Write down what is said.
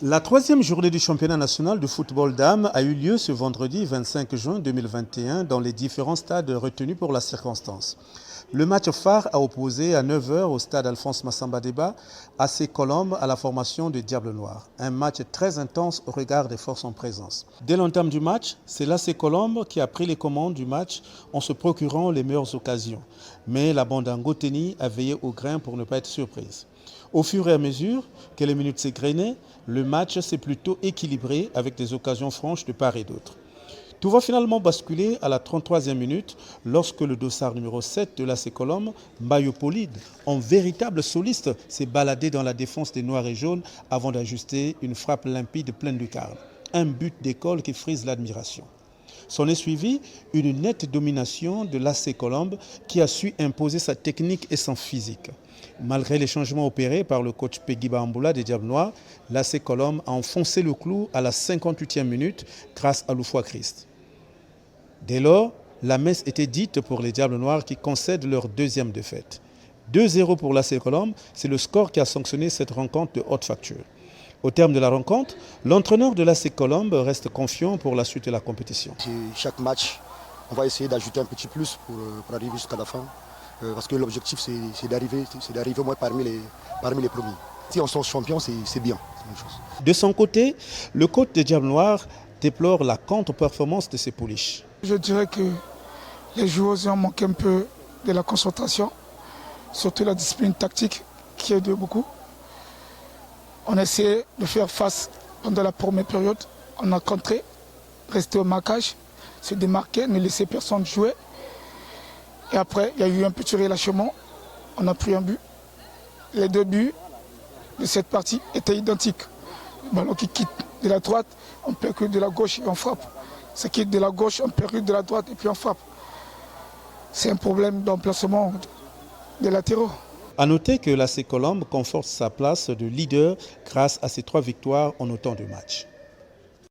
La troisième journée du championnat national de football dames a eu lieu ce vendredi 25 juin 2021 dans les différents stades retenus pour la circonstance. Le match phare a opposé à 9 h au stade Alphonse Massamba Déba AC Colombe à la formation de Diable Noir. Un match très intense au regard des forces en présence. Dès l'entame du match, c'est l'AC Colombe qui a pris les commandes du match en se procurant les meilleures occasions. Mais la bande Ngoteni a veillé au grain pour ne pas être surprise. Au fur et à mesure que les minutes s'égrenaient, le match s'est plutôt équilibré avec des occasions franches de part et d'autre. Tout va finalement basculer à la 33e minute lorsque le dossard numéro 7 de l'AC Colombe, Mbayopolide, en véritable soliste, s'est baladé dans la défense des Noirs et Jaunes avant d'ajuster une frappe limpide pleine de carne. Un but d'école qui frise l'admiration. S'en est suivi une nette domination de l'AC Colombe qui a su imposer sa technique et son physique. Malgré les changements opérés par le coach Peggy Bamboula des Diables Noirs, l'AC Colombe a enfoncé le clou à la 58e minute grâce à Loufoua Christ. Dès lors, la messe était dite pour les Diables Noirs qui concèdent leur deuxième défaite. 2-0 pour l'AC Colombe, c'est le score qui a sanctionné cette rencontre de haute facture. Au terme de la rencontre, l'entraîneur de l'AC Colombe reste confiant pour la suite de la compétition. Chaque match, on va essayer d'ajouter un petit plus pour arriver jusqu'à la fin. Parce que l'objectif, c'est d'arriver au moins parmi les premiers. Si on sort champion, c'est bien. Une chose. De son côté, le coach des Diables Noirs déplore la contre-performance de ses pouliches. Je dirais que les joueurs ont manqué un peu de la concentration, surtout la discipline tactique qui aide beaucoup. On a essayé de faire face pendant la première période. On a contré, resté au marquage, se démarquer, ne laisser personne jouer. Et après, il y a eu un petit relâchement. On a pris un but. Les deux buts de cette partie étaient identiques. Le ballon qui quitte de la droite, on percute de la gauche et on frappe. Ça quitte de la gauche, on percute de la droite et puis on frappe. C'est un problème d'emplacement des latéraux. A noter que l'AC Colombe conforte sa place de leader grâce à ses 3 victoires en autant de matchs.